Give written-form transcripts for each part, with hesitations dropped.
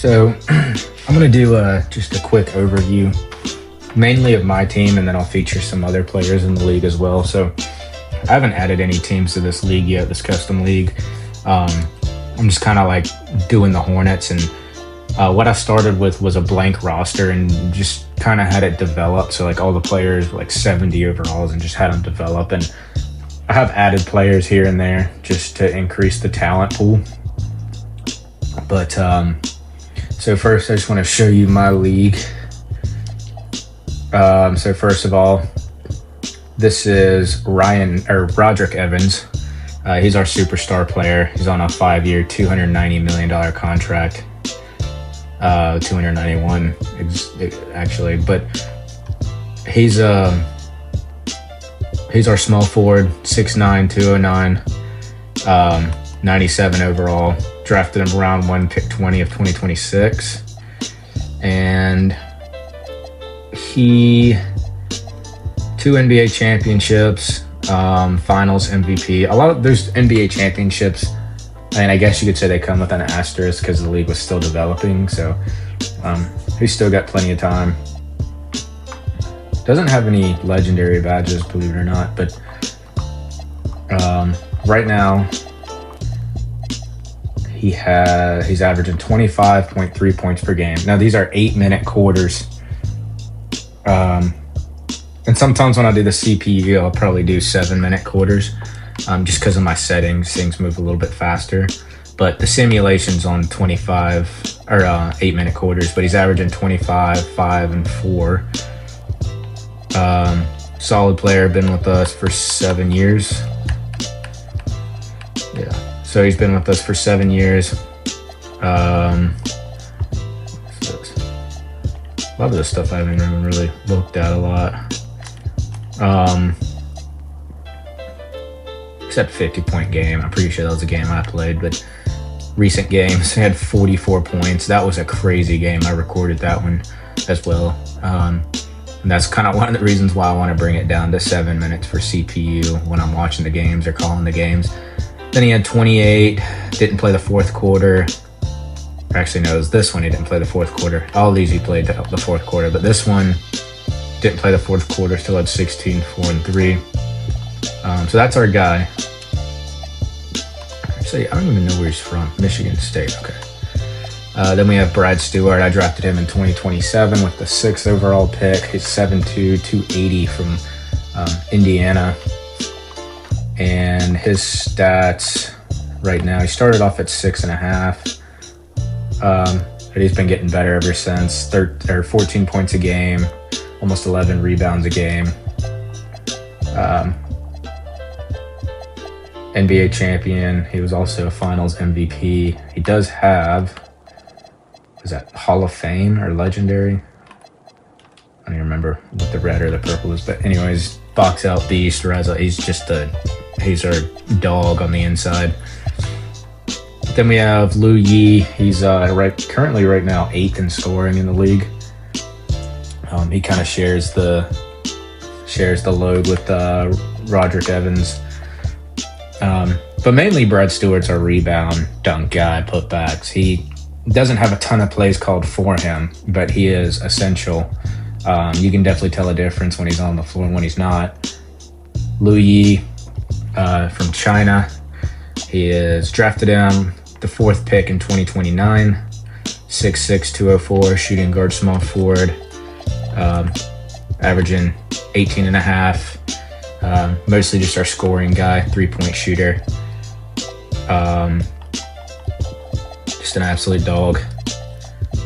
So I'm going to do just a quick overview, mainly of my team, and then I'll feature some other players in the league as well. So I haven't added any teams to this league yet, this custom league. I'm just kind of like doing the Hornets, and what I started with was a blank roster and just kind of had it develop. So like all the players, like 70 overalls, and just had them develop. And I have added players here and there just to increase the talent pool. But so first, I just want to show you my league. So first of all, this is Roderick Evans. He's our superstar player. He's on a 5-year, $290 million contract. 291 actually, but he's our small forward, 6'9", 209, 97 overall. Drafted him round 1, pick 20 of 2026, and he 2 NBA championships, finals MVP. There's NBA championships, and I guess you could say they come with an asterisk because the league was still developing. So he's still got plenty of time. Doesn't have any legendary badges, believe it or not, but right now he's averaging 25.3 points per game. Now these are 8-minute quarters. And sometimes when I do the CPU, I'll probably do 7-minute quarters, just because of my settings. Things move a little bit faster. But the simulation's on 25 or 8-minute quarters. But he's averaging 25, 5, and 4. Solid player, been with us for 7 years. Yeah, so he's been with us for 7 years. A lot of this stuff I haven't even really looked at a lot. Except 50-point game. I'm pretty sure that was a game I played, but recent games had 44 points. That was a crazy game. I recorded that one as well. And that's kind of one of the reasons why I want to bring it down to 7 minutes for CPU when I'm watching the games or calling the games. Then he had 28, didn't play the fourth quarter. Actually, no, it was this one he didn't play the fourth quarter. All these he played the fourth quarter, but this one didn't play the fourth quarter, still had 16, 4, and 3. So that's our guy. Actually, I don't even know where he's from. Michigan State, okay. Then we have Brad Stewart. I drafted him in 2027 with the 6th overall pick. He's 7'2", 280 from Indiana. And his stats right now, he started off at 6.5. But he's been getting better ever since. 14 points a game, almost 11 rebounds a game. NBA champion. He was also a finals MVP. He does have, is that Hall of Fame or legendary? I don't even remember what the red or the purple is, but anyways, box out beast. He's our dog on the inside. Then we have Lu Yi. He's currently right now 8th in scoring in the league. He kind of shares the load with Roderick Evans. But mainly Brad Stewart's our rebound, dunk guy, putbacks. He doesn't have a ton of plays called for him, but he is essential. You can definitely tell a difference when he's on the floor and when he's not. Lu Yi from China. He is drafted him the 4th pick in 2029. 6'6", 204, shooting guard, small forward. Averaging 18.5. Mostly just our scoring guy, 3-point shooter. Just an absolute dog.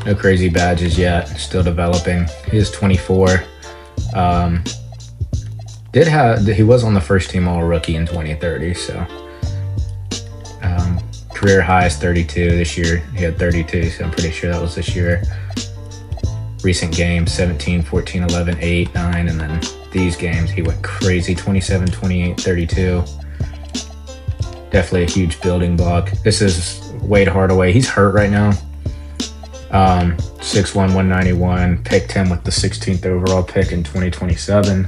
No crazy badges yet, still developing. He is 24. He was on the first team all rookie in 2030, so career high is 32 this year. He had 32, so I'm pretty sure that was this year. Recent games, 17, 14, 11, 8, 9, and then these games he went crazy, 27, 28, 32. Definitely a huge building block. This is Wade Hardaway. He's hurt right now. 6'1", 191, picked him with the 16th overall pick in 2027,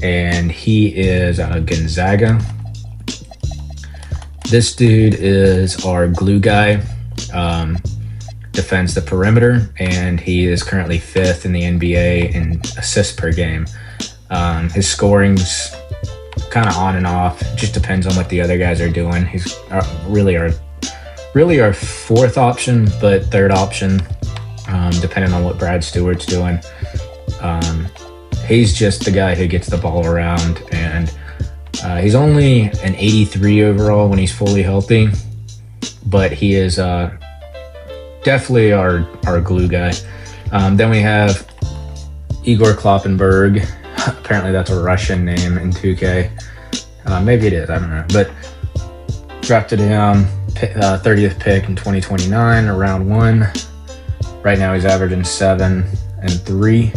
and he is out of Gonzaga. This dude is our glue guy. defends the perimeter, and he is currently 5th in the NBA in assists per game. His scoring's kind of on and off. It just depends on what the other guys are doing. He's really our 4th option, but 3rd option, depending on what Brad Stewart's doing. He's just the guy who gets the ball around, and he's only an 83 overall when he's fully healthy, but he is definitely our glue guy. Then we have Igor Kloppenberg. Apparently that's a Russian name in 2K. Maybe it is, I don't know. But drafted him 30th pick in 2029, round 1. Right now he's averaging 7 and 3.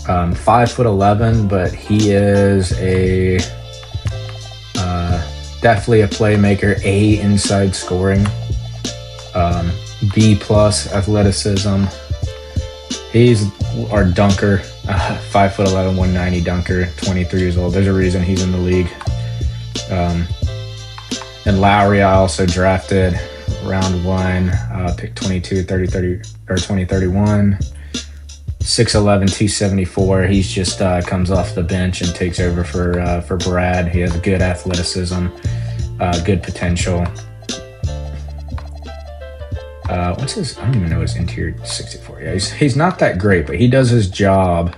5'11", but he is a definitely a playmaker. A inside scoring. B+ athleticism. He's our dunker. 5'11", 190 dunker. 23 years old. There's a reason he's in the league. And Lowry, I also drafted round 1, pick 22, 2031. 6'11", 274. He's just comes off the bench and takes over for Brad. He has good athleticism, good potential. What's his? I don't even know his interior. 64. Yeah, he's not that great, but he does his job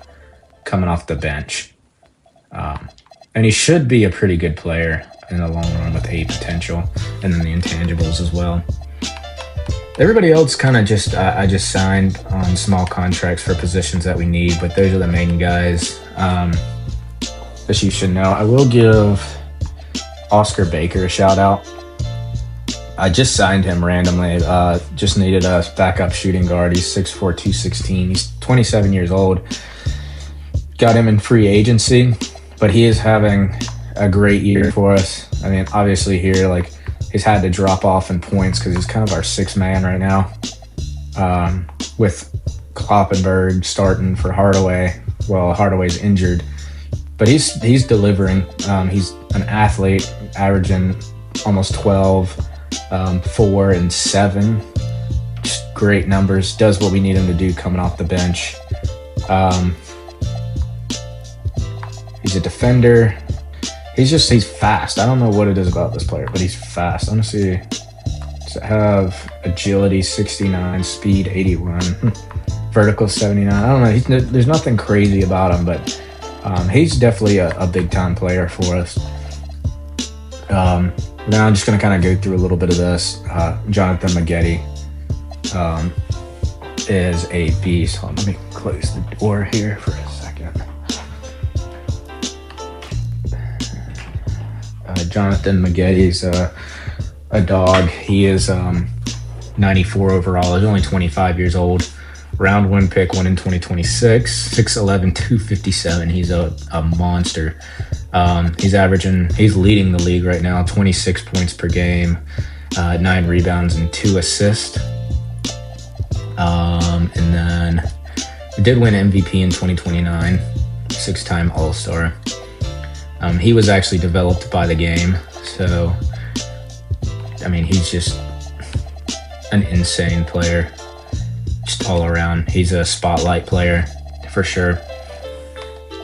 coming off the bench. And he should be a pretty good player in the long run with A potential, and then the intangibles as well. Everybody else kind of just I just signed on small contracts for positions that we need, but those are the main guys that you should know. I will give Oscar Baker a shout out. I just signed him randomly. Just needed a backup shooting guard. He's 6'4", 216. He's 27 years old. Got him in free agency, but he is having a great year for us. I mean, obviously here, like, he's had to drop off in points because he's kind of our 6th man right now. With Kloppenberg starting for Hardaway. Well, Hardaway's injured, but he's delivering. He's an athlete, averaging almost 12, 4 and 7. Just great numbers. Does what we need him to do coming off the bench. He's a defender. He's fast. I don't know what it is about this player, but he's fast. Honestly, does it have agility 69, speed 81, vertical 79? I don't know. There's nothing crazy about him, but he's definitely a big time player for us. Now I'm just gonna kind of go through a little bit of this. Jonathan Maggette is a beast. Hold on, let me close the door here for a second. Jonathan Maggette's a dog. He is 94 overall. He's only 25 years old. Round 1 pick, 1 in 2026. 6'11", 257. He's a monster. He's leading the league right now. 26 points per game, 9 rebounds and 2 assists. And then he did win MVP in 2029. 6-time All-Star. He was actually developed by the game, so I mean, he's just an insane player, just all around. He's a spotlight player for sure.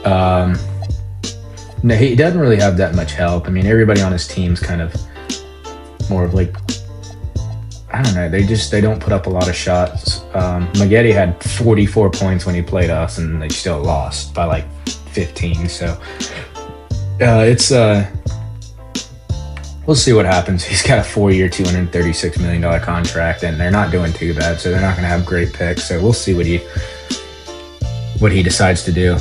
No, he doesn't really have that much help. I mean, everybody on his team's kind of more of like, I don't know, they don't put up a lot of shots. Maggette had 44 points when he played us, and they still lost by like 15, so we'll see what happens. He's got a 4-year, $236 million contract, and they're not doing too bad, so they're not going to have great picks. So we'll see what he decides to do.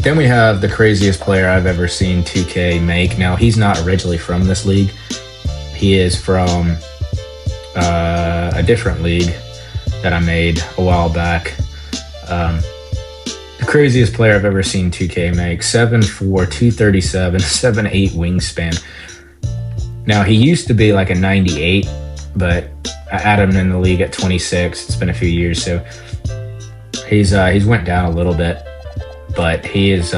Then we have the craziest player I've ever seen 2K make. Now, he's not originally from this league. He is from a different league that I made a while back. The craziest player I've ever seen 2K make. 7'4", 237, 7'8" wingspan. Now, he used to be like a 98, but I added him in the league at 26. It's been a few years, so he's went down a little bit, but he is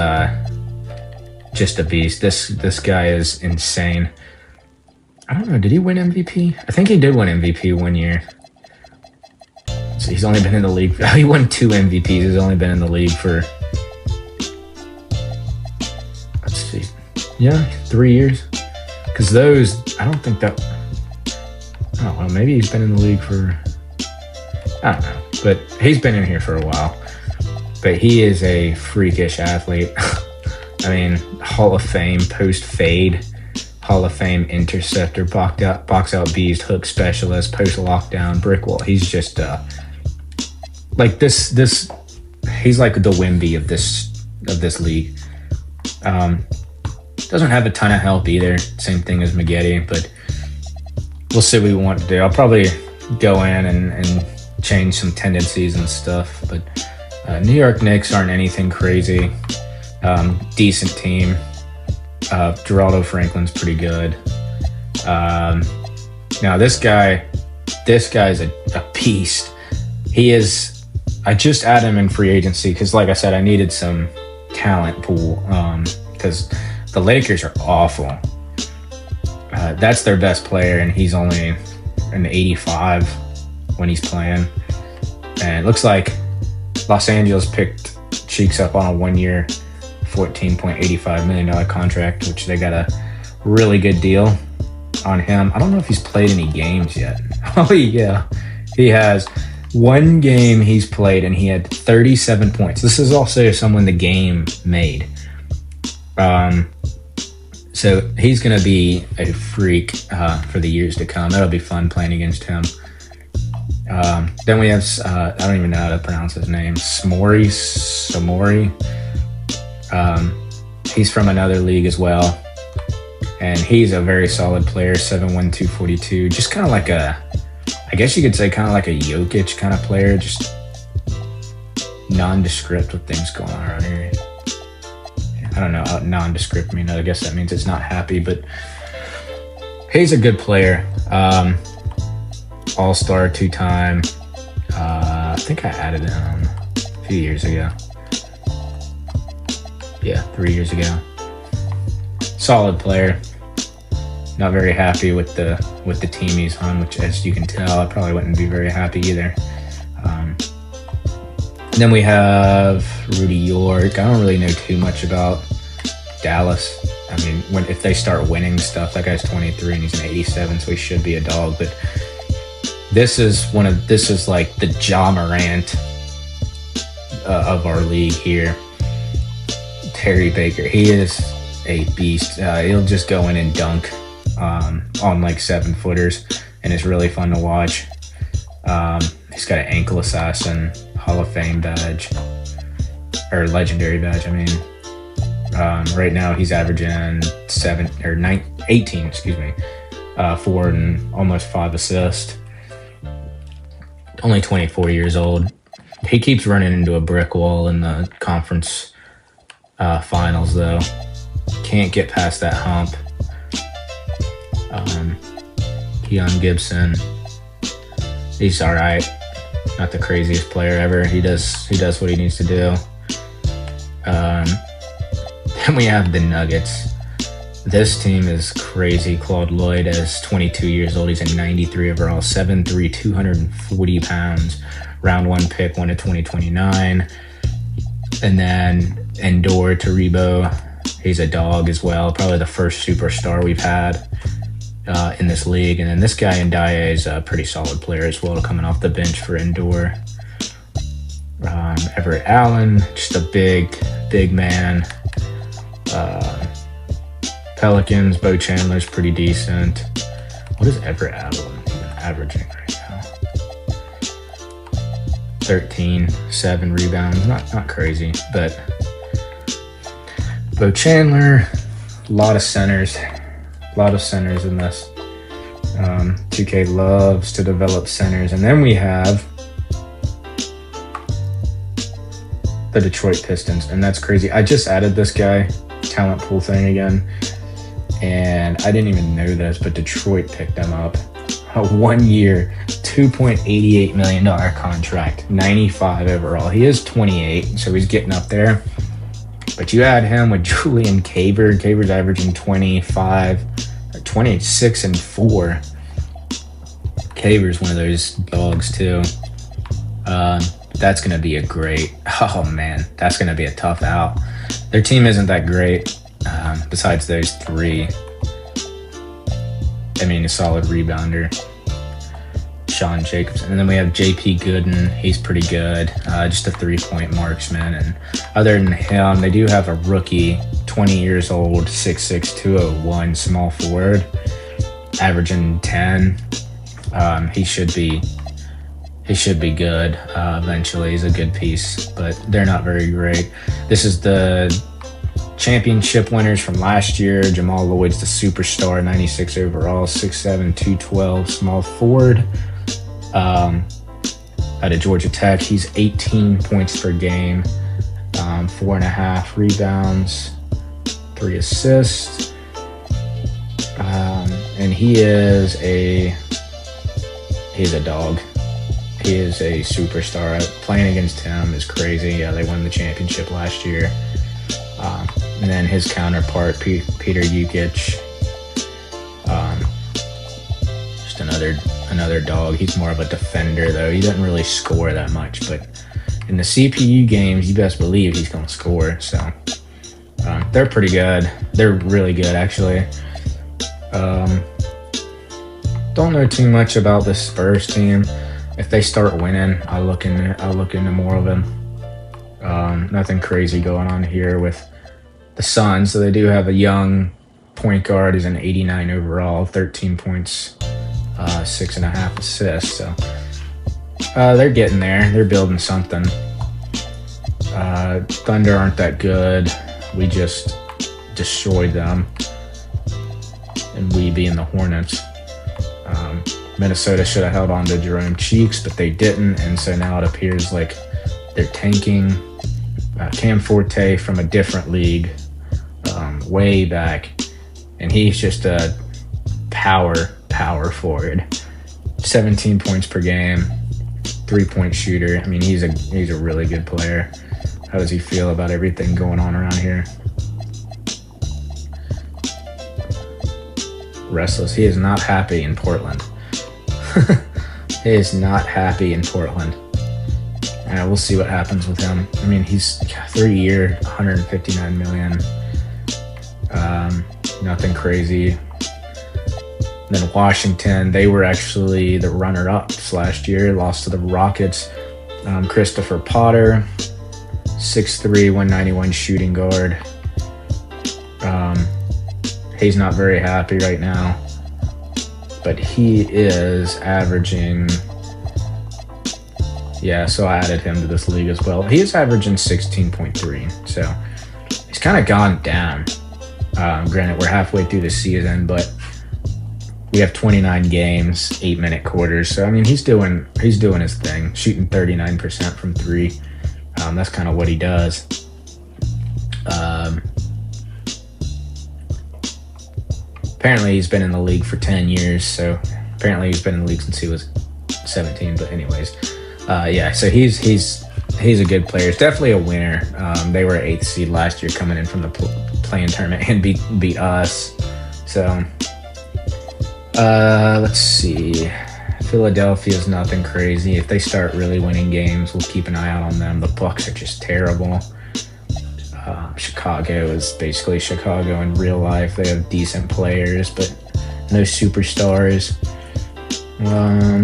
just a beast. This guy is insane. I don't know, did he win MVP? I think he did win MVP one year. So he's only been in the league. He won 2 MVPs. He's only been in the league for, let's see, yeah, 3 years. Because those, I don't think that, I don't know, maybe he's been in the league for, I don't know. But he's been in here for a while. But he is a freakish athlete. I mean, Hall of Fame post fade, Hall of Fame interceptor, box out beast, hook specialist, post lockdown, brick wall. He's just like this. He's like the Wemby of this league. Doesn't have a ton of help either. Same thing as Maggette, but we'll see what we want to do. I'll probably go in and change some tendencies and stuff. But New York Knicks aren't anything crazy. Decent team. Geraldo Franklin's pretty good. Now this guy's a beast. He is. I just added him in free agency because, like I said, I needed some talent pool because the Lakers are awful. That's their best player, and he's only an 85 when he's playing. And it looks like Los Angeles picked Cheeks up on a 1-year, $14.85 million contract, which they got a really good deal on him. I don't know if he's played any games yet. Oh, yeah. He has 1 game he's played, and he had 37 points. This is also someone the game made. So he's going to be a freak for the years to come. That'll be fun playing against him. Then we have, I don't even know how to pronounce his name, Samori. He's from another league as well. And he's a very solid player, 7'1", 242. Just kind of like I guess you could say kind of like a Jokic kind of player, just nondescript with things going on around here. I don't know how nondescript means. I guess that means it's not happy, but he's a good player. All-star 2-time. I think I added him a few years ago. Yeah, 3 years ago. Solid player. Not very happy with the team he's on, which, as you can tell, I probably wouldn't be very happy either. Then we have Rudy York. I don't really know too much about Dallas. I mean, if they start winning stuff, that guy's 23 and he's an 87, so he should be a dog. But this is like the Ja Morant of our league here. Terry Baker, he is a beast. He'll just go in and dunk on like 7-footers, and it's really fun to watch. He's got an ankle assassin Hall of Fame badge, or legendary badge. I mean, right now he's averaging 18, 4 and almost 5 assists. Only 24 years old. He keeps running into a brick wall in the conference finals, though. Can't get past that hump. Keon Gibson, he's all right. Not the craziest player ever. He does what he needs to do. Then we have the Nuggets. This team is crazy. Claude Lloyd is 22 years old. He's a 93 overall, 7'3", 240 pounds. Round 1 pick, 1 to 2029. And then Endor Taribo. He's a dog as well. Probably the first superstar we've had in this league. And then this guy Ndiaye is a pretty solid player as well, coming off the bench for Endor. Everett Allen, just a big man. Pelicans, Bo Chandler's pretty decent. What is Everett Allen even averaging right now? 13, 7 rebounds. Not crazy, but Bo Chandler, a lot of centers in this. 2K loves to develop centers. And then we have the Detroit Pistons, and that's crazy. I just added this guy, talent pool thing again, and I didn't even know this, but Detroit picked him up. A 1-year, $2.88 million contract, 95 overall. He is 28, so he's getting up there. But you add him with Julian Caver. Caver's averaging 26 and 4. Caver's one of those dogs too. That's going to be a great. Oh man, that's going to be a tough out. Their team isn't that great. Besides those three, I mean, a solid rebounder, Sean Jacobson, and then we have J.P. Gooden. He's pretty good, just a 3-point marksman. And other than him, they do have a rookie, 20 years old, 6'6", 201, small forward, averaging 10. He should be good eventually. He's a good piece, but they're not very great. This is the championship winners from last year. Jamal Lloyd's the superstar, 96 overall, 6'7", 212, small forward. Out of Georgia Tech, he's 18 points per game, 4.5 rebounds, 3 assists, and he's a dog. He is a superstar. Playing against him is crazy. Yeah, they won the championship last year. And then his counterpart, Peter Jukic, just another dog. He's more of a defender, though. He doesn't really score that much, but in the CPU games, you best believe he's going to score. So they're pretty good. They're really good, actually. Don't know too much about the Spurs team. If they start winning, I'll look into more of them. Nothing crazy going on here with the Suns. So they do have a young point guard. He's an 89 overall, 13 points, 6.5 assists. So they're getting there. They're building something. Thunder aren't that good. We just destroyed them. And we being the Hornets. Minnesota should have held on to Jerome Cheeks, but they didn't, and so now it appears like they're tanking. Cam Forte from a different league, way back, and he's just a power forward. 17 points per game, 3-point shooter. I mean, he's a really good player. How does he feel about everything going on around here? Restless. He is not happy in Portland. He is not happy in Portland. We'll see what happens with him. I mean, he's 3-year, $159 million. Nothing crazy. Then Washington, they were actually the runner-ups last year. Lost to the Rockets. Christopher Potter, 6'3", 191 shooting guard. He's not very happy right now. But he is averaging, so I added him to this league as well. He is averaging 16.3, so he's kind of gone down. Granted, we're halfway through the season, but we have 29 games, 8-minute quarters. So I mean, he's doing his thing, shooting 39% from 3. That's kind of what he does. Apparently he's been in the league for 10 years, so apparently he's been in the league since he was 17, but anyways. So he's a good player. He's definitely a winner. They were 8th seed last year coming in from the playing tournament and beat us. So, let's see. Philadelphia's nothing crazy. If they start really winning games, we'll keep an eye out on them. The Bucks are just terrible. Chicago is basically Chicago in real life. They have decent players, but no superstars.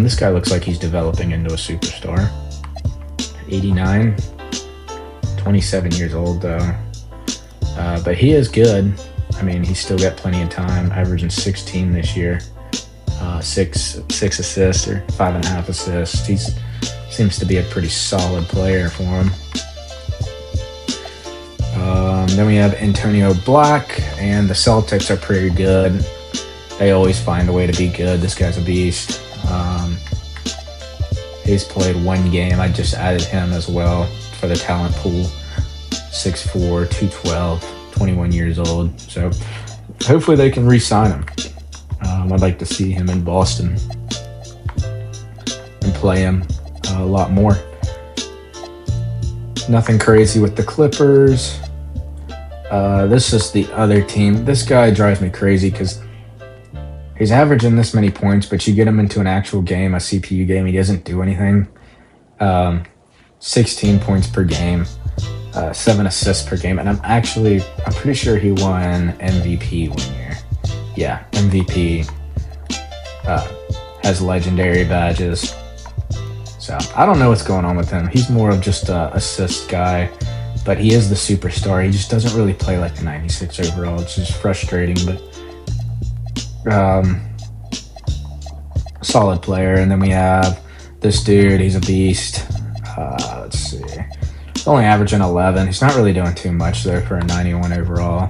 This guy looks like he's developing into a superstar. 89, 27 years old though. But he is good. I mean, he's still got plenty of time, averaging 16 this year. 6 assists or 5.5 assists. He seems to be a pretty solid player for him. Then we have Antonio Black, and the Celtics are pretty good. They always find a way to be good. This guy's a beast. He's played 1 game. I just added him as well for the talent pool. 6'4", 212, 21 years old. So hopefully they can re-sign him. I'd like to see him in Boston and play him a lot more. Nothing crazy with the Clippers. This is the other team. This guy drives me crazy because he's averaging this many points, but you get him into an actual game, a CPU game, he doesn't do anything. 16 points per game, 7 assists per game, and I'm pretty sure he won MVP one year. Yeah, MVP. Has legendary badges. So I don't know what's going on with him. He's more of just a assist guy, but he is the superstar. He just doesn't really play like the 96 overall. It's just frustrating, but solid player. And then we have this dude. He's a beast. Let's see. He's only averaging 11. He's not really doing too much there for a 91 overall.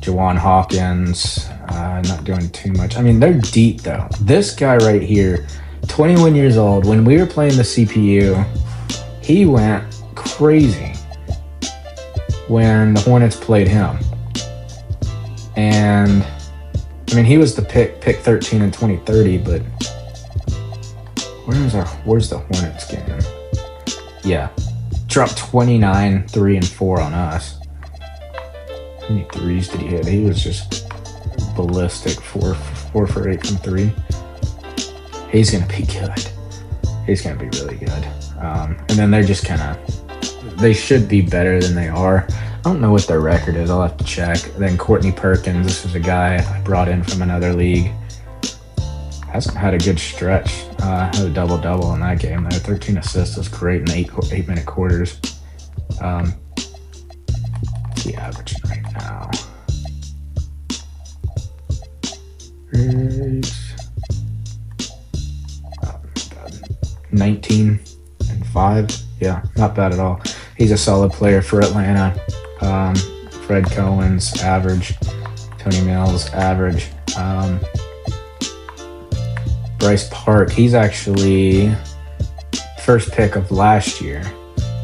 Juwan Hawkins, not doing too much. I mean, they're deep though. This guy right here, 21 years old. When we were playing the CPU, he went crazy when the Hornets played him. And I mean, he was the pick 13 in 2030, but where's the Hornets game? Yeah, dropped 29, 3 and 4 on us. How many threes did he hit? He was just ballistic, 4 for 8 from 3. He's gonna be good. He's gonna be really good. And then they're just they should be better than they are. I don't know what their record is. I'll have to check. Then Courtney Perkins. This is a guy I brought in from another league. Hasn't had a good stretch. Had a double-double in that game. 13 assists was great in the 8-minute quarters. What's he averaging right now? 19 and 5. Yeah, not bad at all. He's a solid player for Atlanta. Fred Cohen's average. Tony Mills average. Bryce Park, he's actually first pick of last year,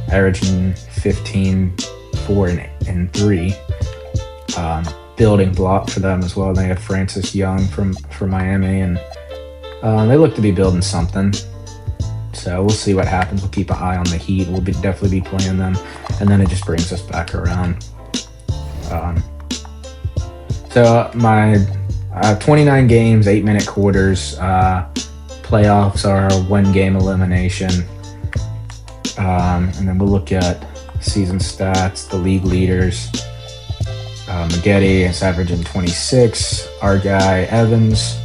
averaging 15, 4 and 3. Building block for them as well. They have Francis Young from Miami, and they look to be building something. So we'll see what happens. We'll keep an eye on the Heat. We'll definitely be playing them, and then it just brings us back around. So my 29 games, 8-minute quarters. Playoffs are 1-game elimination, and then we'll look at season stats. The league leaders. Maggette is averaging 26. Our guy Evans,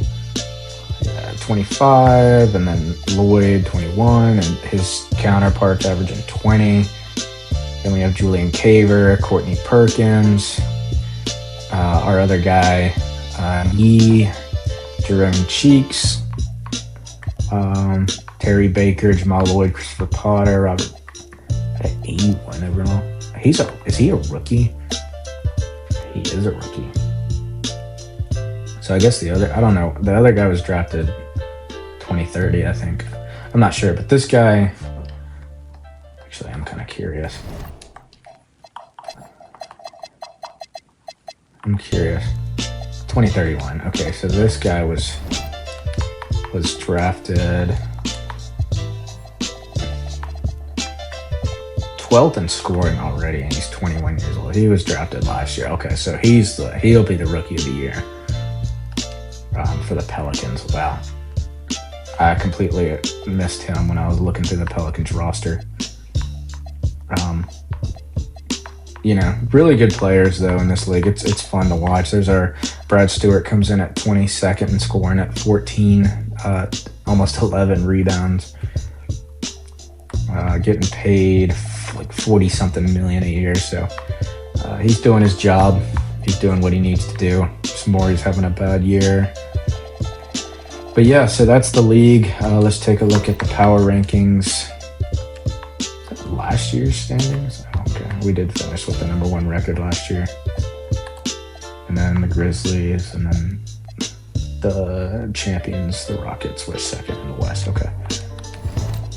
25, and then Lloyd 21, and his counterpart's averaging 20. Then we have Julian Caver, Courtney Perkins, our other guy Yee, Jerome Cheeks, Terry Baker, Jamal Lloyd, Christopher Potter, Robert 81 overall. Is he a rookie? He is a rookie. So I guess the other guy was drafted 2030, I think. I'm not sure, but this guy, actually, I'm kind of curious. I'm curious. 2031. Okay, so this guy was drafted 12th in scoring already, and he's 21 years old. He was drafted last year. Okay, so he'll be the rookie of the year for the Pelicans. Wow. I completely missed him when I was looking through the Pelicans roster. Really good players though in this league. It's fun to watch. There's our Brad Stewart comes in at 22nd and scoring at 14, almost 11 rebounds. Getting paid like 40-something million a year. So he's doing his job. He's doing what he needs to do. Smorey's having a bad year. But yeah, so that's the league. Let's take a look at the power rankings. Is that last year's standings? Okay, we did finish with the number 1 record last year. And then the Grizzlies, and then the champions, the Rockets, were second in the West. Okay.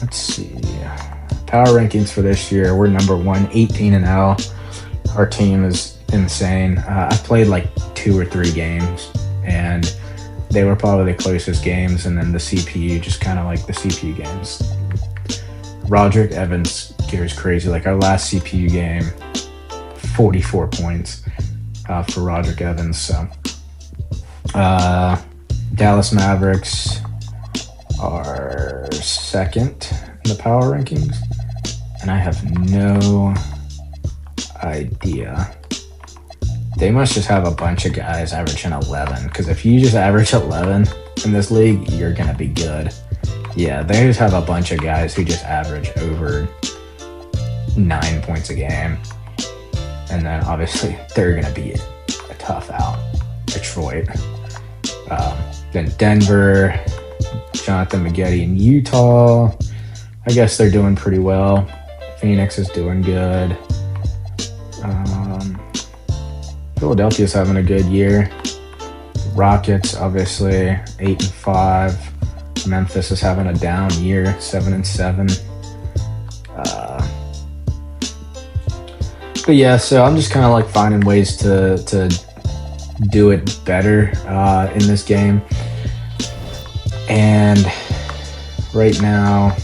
Let's see. Power rankings for this year, we're number 1, 18-0. Our team is insane. I played like 2 or 3 games, and they were probably the closest games, and then the CPU, just kind of like the CPU games. Roderick Evans gears crazy. Like our last CPU game, 44 points for Roderick Evans. So Dallas Mavericks are second, in the power rankings, and I have no idea. They must just have a bunch of guys averaging 11, because if you just average 11 in this league, you're going to be good. Yeah, they just have a bunch of guys who just average over 9 points a game. And then obviously they're going to be a tough out. Detroit. Then Denver, Jonathan Maggette in Utah. I guess they're doing pretty well. Phoenix is doing good. Philadelphia's having a good year. Rockets, obviously, 8-5. Memphis is having a down year, 7-7. But yeah, so I'm just kind of like finding ways to do it better in this game. And right now,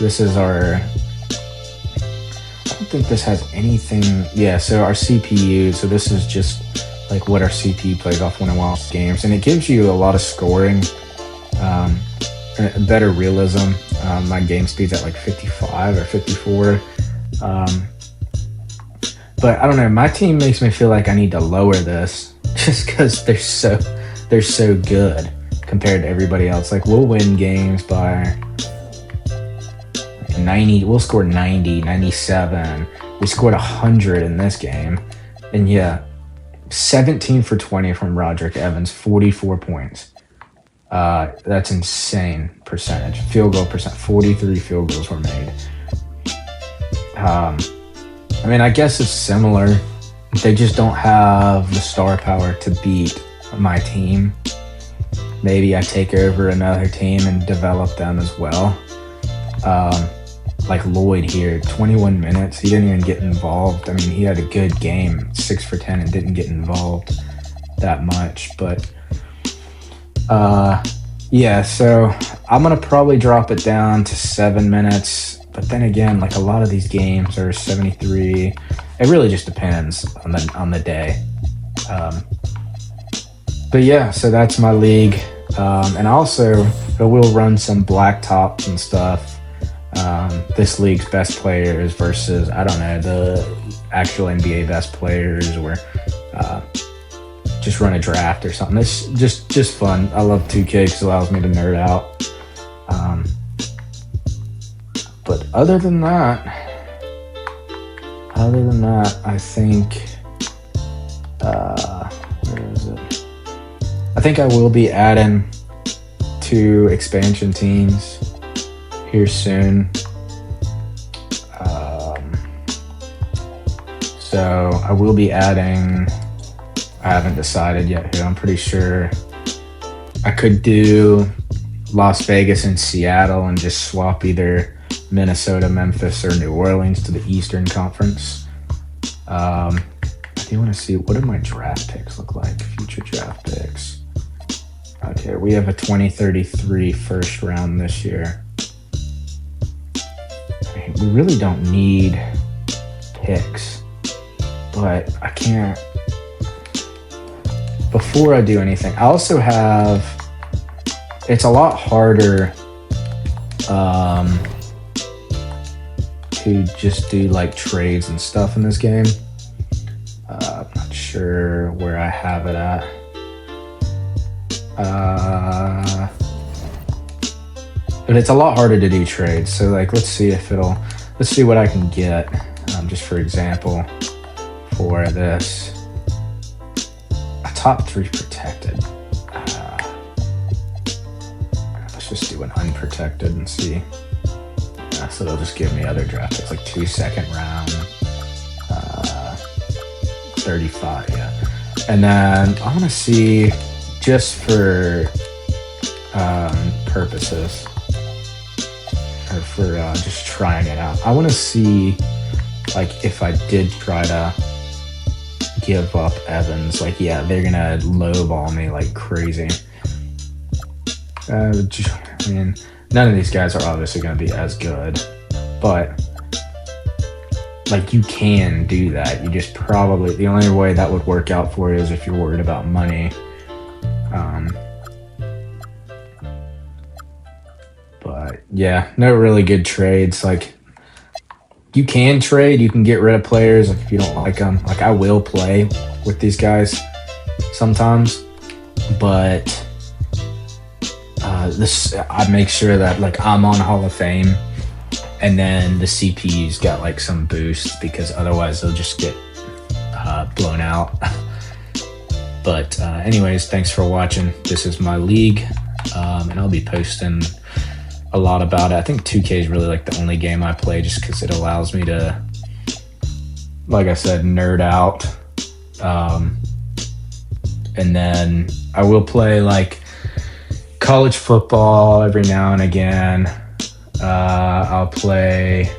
this is our, I don't think this has anything. Yeah, so our CPU, so this is just like what our CPU plays off when it watches games. And it gives you a lot of scoring, better realism. My game speed's at like 55 or 54. But I don't know, my team makes me feel like I need to lower this just because they're so good compared to everybody else. Like, we'll win games by 90, we'll score 90, 97. We scored 100 in this game. And yeah, 17 for 20 from Roderick Evans, 44 points. That's insane percentage. Field goal percent, 43 field goals were made. I mean, I guess it's similar. They just don't have the star power to beat my team. Maybe I take over another team and develop them as well. Like Lloyd here, 21 minutes. He didn't even get involved. I mean, he had a good game, 6 for 10, and didn't get involved that much. But yeah, so I'm going to probably drop it down to 7 minutes. But then again, like a lot of these games are 73. It really just depends on the day. But yeah, so that's my league. And also, we'll run some blacktops and stuff. This league's best players versus, I don't know, the actual NBA best players, or just run a draft or something. It's just fun. I love 2K because it allows me to nerd out. But other than that, I think, where is it? I think I will be adding 2 expansion teams here soon. So I will be adding, I haven't decided yet who. I'm pretty sure I could do Las Vegas and Seattle and just swap either Minnesota, Memphis, or New Orleans to the Eastern Conference. I do want to see, what do my draft picks look like? Future draft picks. Okay, we have a 2033 first round this year. We really don't need picks, but I can't. Before I do anything, I also have, it's a lot harder to just do like trades and stuff in this game. I'm not sure where I have it at. But it's a lot harder to do trades. So like, let's see what I can get. Just for example, for this, a top 3 protected. Let's just do an unprotected and see. Yeah, so they'll just give me other draft picks, like 2 second round, 35, yeah. And then I want to see, just for purposes, or for just trying it out, I want to see, like, if I did try to give up Evans, like, yeah, they're gonna lowball me like crazy. I mean, none of these guys are obviously gonna be as good, but like, you can do that. You just probably, the only way that would work out for you is if you're worried about money. But Yeah, no really good trades. Like, you can trade, you can get rid of players like, if you don't like them. Like, I will play with these guys sometimes, but this I make sure that like I'm on Hall of Fame, and then the CPU's got like some boost, because otherwise they'll just get blown out. But anyways, thanks for watching. This is my league, and I'll be posting a lot about it. I think 2K is really like the only game I play, just because it allows me to, like I said, nerd out. And then I will play like college football every now and again. I'll play.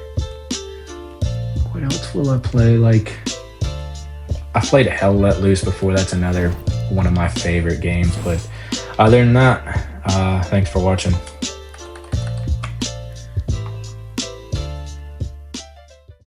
What else will I play? Like, I played Hell Let Loose before. That's another one of my favorite games. But other than that, thanks for watching.